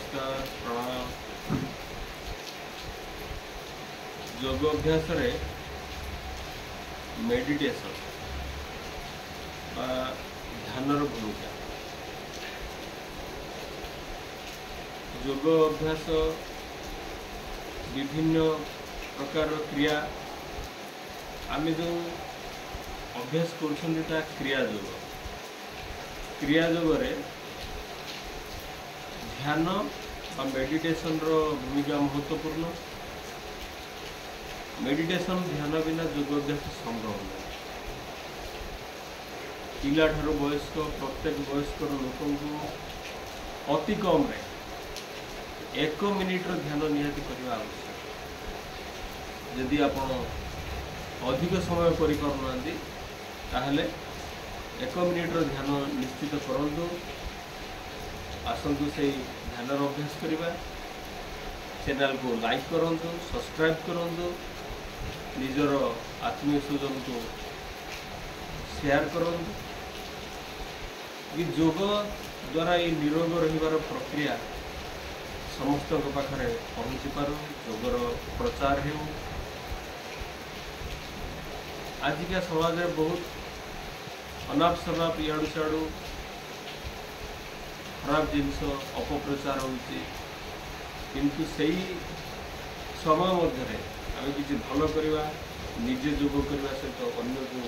नमस्कार प्रणाम। योग अभ्यास रे मेडिटेशन ध्यान भूमिका। योग अभ्यास विभिन्न प्रकार क्रिया आम जो अभ्यास कर क्रिया योग। क्रिया योग रे ध्यान और मेडिटेशन रो भूमिका महत्वपूर्ण। मेडिटेशन ध्यान बिना योग अभ्यास संभव नहीं। पिला ठारू वयस्क प्रत्येक वयस्क लोक अति कम रे 1 मिनिट ध्यान निहाती करने आवश्यक। यदि आपण अधिक समय करें ताहले 1 मिनिट ध्यान निश्चित करूँ। आसतु से ध्यान अभ्यास करवा। चैनल को लाइक करूँ, सब्सक्राइब करूँ, निजर आत्मीय स्वजन को शेयर करूँ। कि योग द्वारा ये निरोग रहिबार प्रक्रिया समस्त पाखे पहुँची पार योगर प्रचार हो। आजिका समाज में बहुत अनाप शनाप इाड़ू सियाड़ू खराब जिनस अपप्रचार होती, किंतु सही समय मध्य आम किसी भल करवा, निजे योग करने सहित अन्य को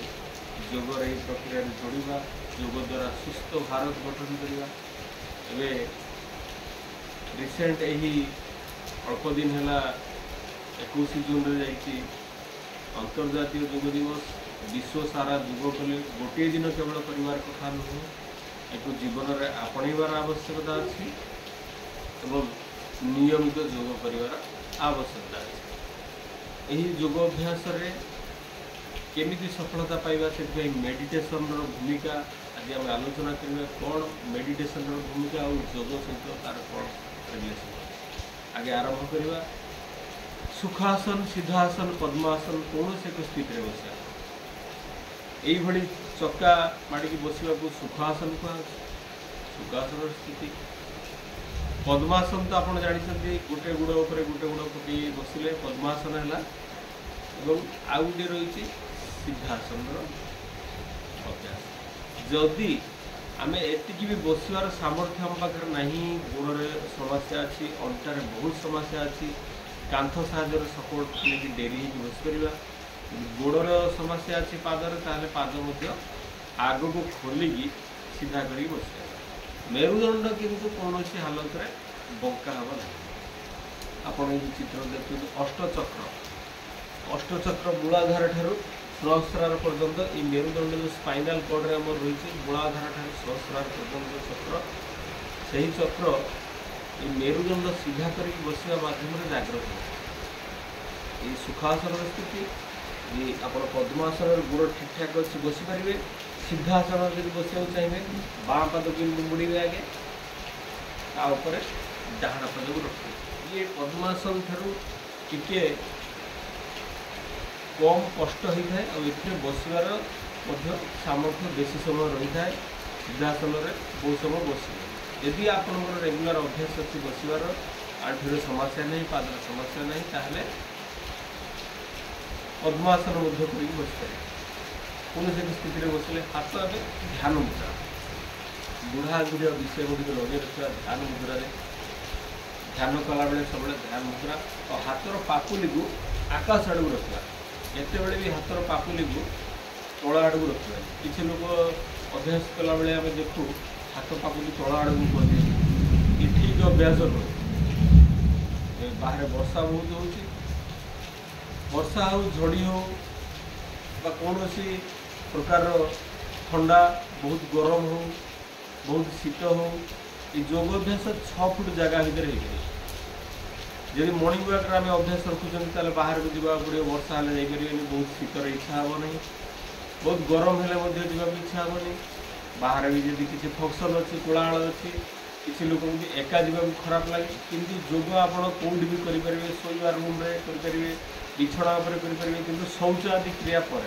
योग प्रक्रिया जोड़ा। योग द्वारा सुस्थ भारत गठन करवा। एवं रिसेंट यही अल्प दिन है 21 जून रे जाइए अंतर्जातीय योग दिवस। विश्व सारा योग कले गोटे दिन केवल परिवार कथा नुह, एक जीवन में आपणवार आवश्यकता अच्छी एवं नियमित योग कर आवश्यकता अच्छी। यही योग अभ्यास केमिति सफलता पाइबा से मेडिटेशन भूमिका आज आम आलोचना करें। कौन मेडिटेशन भूमिका और योग सहित तार कौन रिलेसन। आगे आरंभ करवा। सुखासन, सिद्धासन, पद्मासन कौन से एक स्थित बसा यही चक्का माड़ी बसवा को सुखासन कह। सुखासन स्थिति। पद्मासन तो आप जानते गोटे गुड़ उपर गोटे गुड़ पकई बसिले पद्मासन है। आउ गोटे रही सिद्धासन अभ्यास। जदि आम एति भी बसवार सामर्थ्य आम पाखे ना, गोड़े समस्या अच्छी, अंटार बहुत समस्या अच्छी, कांथ साहाଯ୍य सपोर्ट लेकिन डेरी बस करवा। गोड़र समस्या अच्छी पादर, ताहले पाद आग को खोलिकी सीधा कर बस। मेरुदंड किंतु कौन हालत में बंका हम ना। आपण चित्र देखते अष्टचक्र। अष्टचक्र मूलाधार ठारू सहस्रार पर्यंत ये मेरुदंड जो स्पाइनल कॉर्ड रे आम रही मूलाधार ठारू सहस्रार पर्यंत चक्र। से ही चक्र ये मेरुदंड सीधा कर बसवा माध्यम जागृत हो। ये सुखासन स्थिति। ये आप पद्मासन गोड़ ठीक ठाक अच्छी बसी पारे। सिद्धासन जब बसा चाहिए बाँ पाद को मुड़े आगे तापर डाण पाद को रखिए। ये पद्मासन ठारू टिके कम कष्ट होता है और ये बसवार सामर्थ्य बेसी समय रही है। सिद्धासन बहुत समय बस। यदि आप रेगुलर अभ्यास अच्छी बसवार, आंठूर समस्या नहीं, पादर समस्या नहीं, ताहले पद्मासन कर बस पारे। कौन से स्थिति में बसले हाथ ए ध्यान मुद्रा। बुढ़ा बुढ़िया विषय गुड़िक लगे रखा ध्यान मुद्रा। ध्यान कला बेले सब ध्यान मुद्रा और हाथर पापुली को आकाश आड़ को रखा। एत भी हाथर पापुली को तल आड़ को रखा। किसी लोग अभ्यास कला बेले आम देखू हाथ पापुली तल आड़ को कर। ये ठीक अभ्यास नुह। बाहर वर्षा बहुत हो, वर्षा हो, झड़ी हो, कौन प्रकार ठंडा, बहुत गरम हो, बहुत शीत हो, ये योग अभ्यास 6 फुट जगह भितर हो। जब मॉर्निंग वॉक आम अभ्यास रखुं बाहर को जावा पड़े। वर्षा हेल्ले जापर। बहुत शीतर इच्छा हे नहीं, बहुत गरम हेल्ले जावाक इच्छा हे नहीं। बाहर भी जब किसी फंक्शन अच्छी, कोलाहल अच्छी, किसी लोक एका जावाक खराब लगे। किंतु योग आप कौटी भी करेंगे, शोवा रूम करेंगे, बिछड़ा करेंगे, किंतु शौच आदि क्रिया पर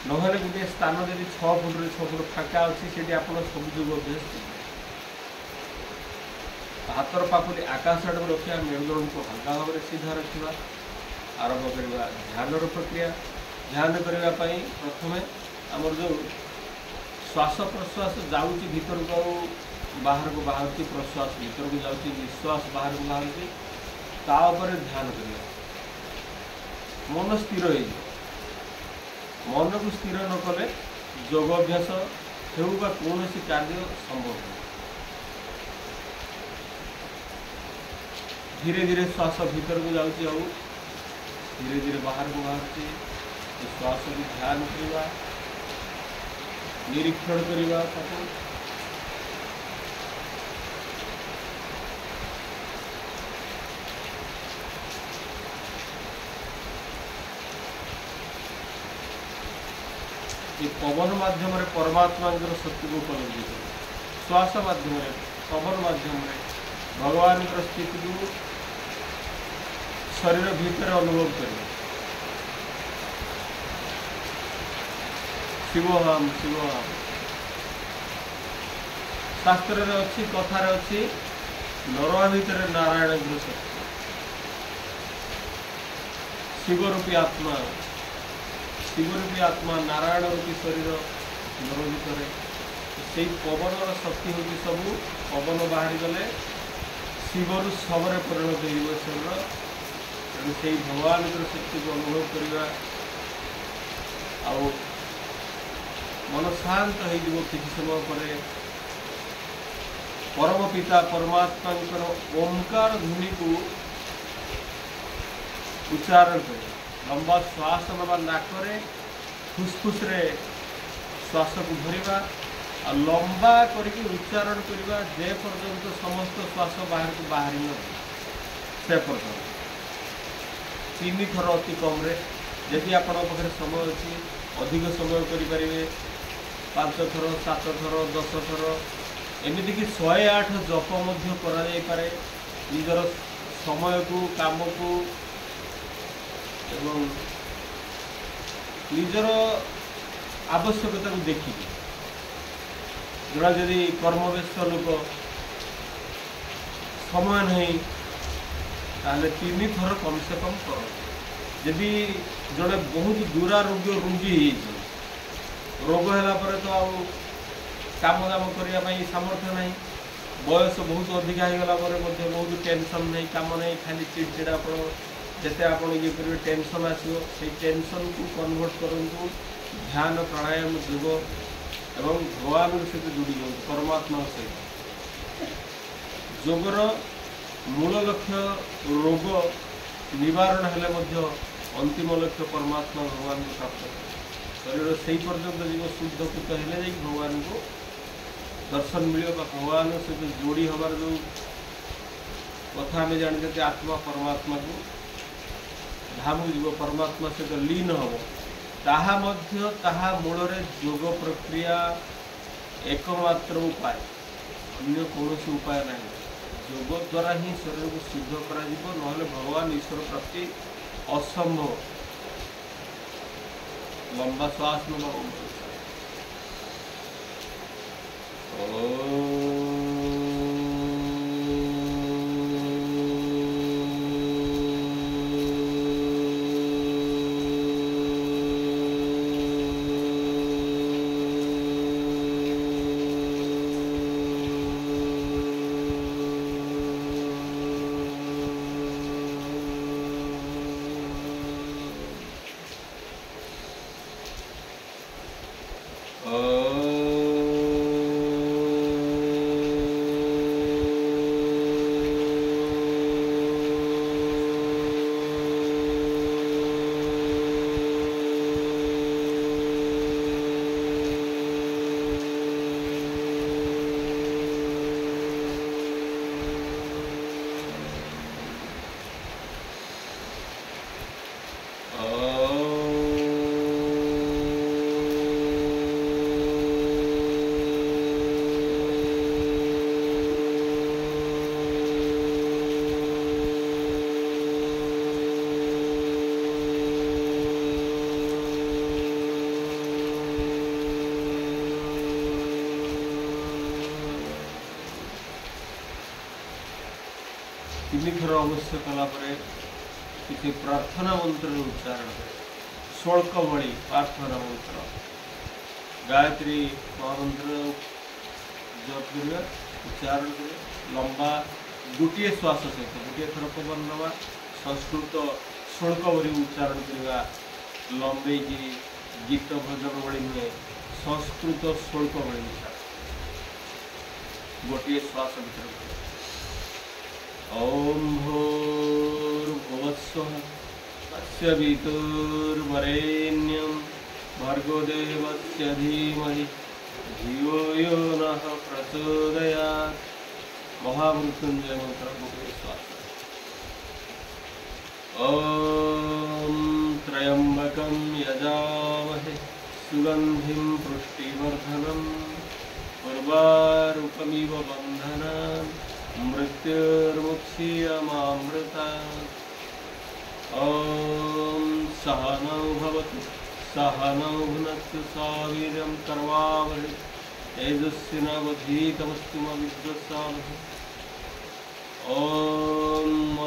ना गोटे स्थान जब 6 फुट 6 फुट फाँका अच्छी से आप सब योग अभ्यास हाथर पाखुरी आकाश आड़ रखा मेरुदंड को हल्का भाव में सीधा रखा आरंभ करवा ध्यान प्रक्रिया। ध्यान करने प्रथम आमर जो श्वास प्रश्वास जाऊँगी भीतर को बाहर को बाहर प्रश्वास भीतर को जाऊँगी निश्वास बाहर को बाहर तापर ध्यान करवा मन स्थिर हो मन को स्थिर न कले योग अभ्यास हो कौन कार्य संभव नहीं। धीरे धीरे श्वास भीतर को जाऊँगी और धीरे धीरे बाहर को बाहर श्वास को ध्यान करवा निरीक्षण करवा पवन माध्यम परमात्मा शक्ति को उपलब्धि कर श्वास माध्यम पवन माध्यम भगवान स्थिति को शरीर भीतर अनुभव कर शिवोहम शिवोहम शास्त्र अच्छी कथार अच्छी नरवा भितर नारायण शक्ति शिवरूपी आत्मा शिवरूपी आत्मा नारायण रूपी शरीर नर भितर से पवन शक्ति हूँ सब पवन बाहरी गले शिवर शवर परिणत हो शरीर तेणु से भगवान शक्ति को अनुभव करवा मन शांत हो किसी समय पर परम पिता परमात्मा ओंकार ध्वनि को उच्चारण कर लंबा श्वास नवा नाकरे फुसफुस रे श्वास को भरवा और लंबा करके उच्चारण करवा जे पर्यंत समस्त श्वास बाहर को बाहरी न से पर्यंत 3 थर अति कम रे यदि आपण पाखे समय अच्छी अधिक समय करें 5 थर 7 थर 10 थर एमती कि 108 जप पारे निजर समय को काम को एवं निजर आवश्यकता को देखिए जोड़ा जदि कर्मव्यस्त लोक समय नहीं ताले 3 थर कम से कम कर जदि जड़े बहुत दुरारोग्य रोगी रोग है तो काम दाम करने सामर्थ्य नहीं बयस बहुत अधिका होगला बहुत टेंशन नहीं काम नहीं खाली चिड़चिड़ा जिते आप ये करेंगे टेंशन आसो से टेंशन को कन्वर्ट करूँ ध्यान प्राणायाम योग एवं भगवान सहित जोड़ी जाऊँ परमात्मा सहित योगर मूल लक्ष्य रोग निवारण हेले अंतिम लक्ष्य परमात्मा भगवान को प्राप्त शरीर से पर्यंत जीव शुद्धकृत हेले भगवान को दर्शन मिले भगवान सहित जोड़ी हमार जो कथा आम जानते आत्मा परमात्मा को धाम जीव परमात्मा सहित लीन हम ताहा मूल योग प्रक्रिया एकमात्र उपाय अन्य कौन उपाय नहीं योग द्वारा ही शरीर को शुद्ध करा भगवान ईश्वर प्राप्ति असंभव। लंबा श्वास नवा तीन थर अवश्य कलापर किसी प्रार्थना मंत्र उच्चारण करें। शुल्क भली प्रार्थना मंत्र गायत्री महामंत्र जप कर उच्चारण करें। लंबा गोटे श्वास सहित गोटे थर पवन नवा संस्कृत शुल्क भली उच्चारण करवा। लंबे गीत भजन भली नुहे संस्कृत शुल्क भली उच्चारण गोटे श्वास भर। ओम भूर्भुवस्सुः तस्य वितुर्वरेण्यं भर्गो देवस्य धीमहि धियो यो नः प्रचोदयात्। महामृत्युंजय मंत्र गोटे श्वास। ओम त्र्यंबकं यजामहे सुगंधिं पुष्टिवर्धनम् उर्वारुकमिव बन्धनान् मृत्युर्मुक्षीयमामृतात्। ॐ सहनौ भवतु सहनौ भुनक्तु सावीर्यं कर्वावहै तेजस्विनावधीतमस्तु मा विद्विषावहै। ॐ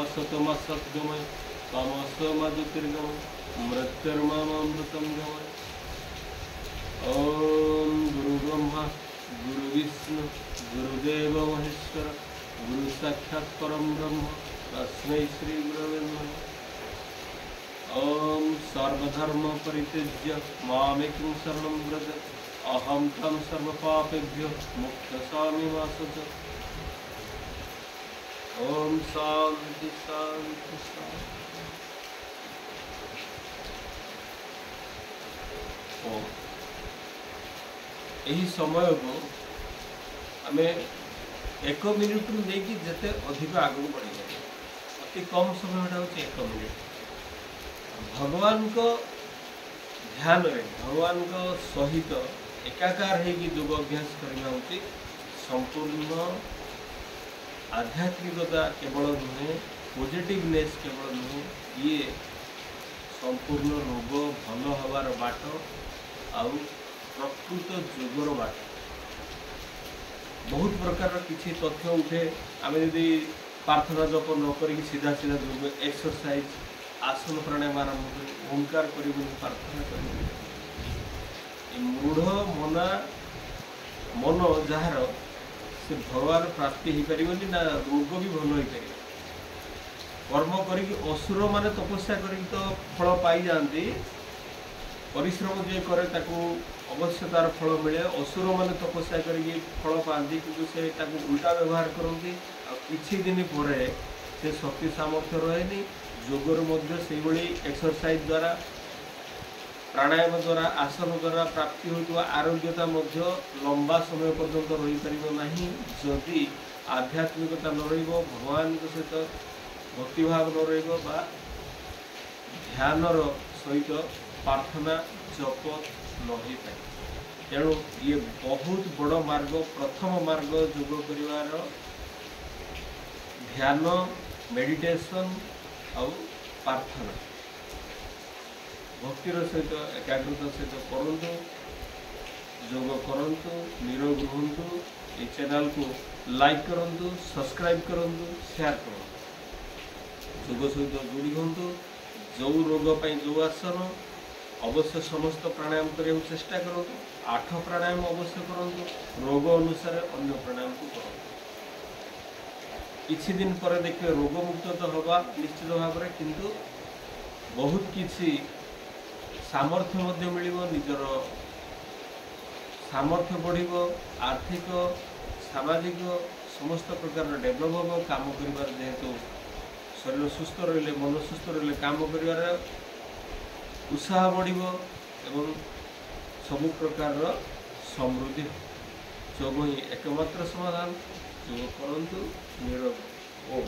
असतमसद्गमय तमसमज्योतिर्गमय मृत्युर्मामृतं गमय। ॐ गुरुब्रह्मा गुरुविष्णु गुरुदेव महेश्वर गुरु साक्षात् परम ब्रह्म तस्मै श्री गुरवे नमः। ओम सर्वधर्म परित्यज्य मामेकं शरणं व्रज अहं तं सर्वपापेभ्यो मुक्तसामि मा शुच। ओम शांति शांति शांति। ओम यही समय को आम 1 मिनिट रु लेकिन जिते अधिक आगू बढ़ी जाए अति कम समय हूँ 1 मिनिट भगवान को ध्यान रे भगवान को सहित एकाकार होगी योग अभ्यास करना उचित। संपूर्ण आध्यात्मिकता केवल नुहे पॉजिटिवनेस केवल नुहे ये संपूर्ण रोग भल हबार बाट आउ प्रकृत योगर बाट। बहुत प्रकार किसी तथ्य उठे आम यदि प्रार्थना जप न करी सीधा सीधा योग एक्सरसाइज आसन प्राणायाम आरंभ कर ओंकार कर प्रार्थना कर मूढ़ मना मन जार से भगवान प्राप्ति हो पारनी ना रोग भी भल हो पार। कर्म करी असुर माने तपस्या करी तो फल पाई जाती परिश्रम जे करे ताकू अवश्य तार फल मिले। असुर माने तपस्या करी फल पाती किंतु से ताकू उल्टा व्यवहार करती किछि दिन पर से शक्ति सामर्थ्य रहे। योगर मध्य से एक्सरसाइज द्वारा प्राणायाम द्वारा आसन द्वारा प्राप्ति होता आरोग्यता मध्य लंबा समय पर्यंत रही पार नहीं जदि आध्यात्मिकता न रही भगवान सहित भक्तिभाव न रही ध्यानर सहित प्रार्थना जप न हो पाए। तेणु ये बहुत बड़ मार्ग प्रथम मार्ग योग कर ध्यान मेडिटेशन आउ प्रार्थना भक्तिर सहित एकाग्रता सहित करंतु योग करंतु निरोग रुहंतु। ये चैनल को लाइक करंतु सब्सक्राइब करंतु शेयर करंतु योग सहित जोड़ी हूँ। जो रोग जो आसन अवश्य समस्त प्राणायाम करने को चेष्टा करूँ। 8 प्राणायाम अवश्य करूँ रोग अनुसार अन्य प्राणायाम को करूँ। किछि दिन पर देखिए रोग मुक्त तो हवा निश्चित भाव में किंतु बहुत किछि सामर्थ्य मध्य मिलिबो निजर सामर्थ्य बढ़िबो आर्थिक सामाजिक समस्त प्रकार डेभलप हम काम कर जेहेतु शरीर सुस्थ रहिले मन सुस्थ रहिले काम कर उत्साह बढ़िबो एवं सबु प्रकार समृद्धि योग ही एकमात्र समाधान। योग करंतु निरोग। ओम।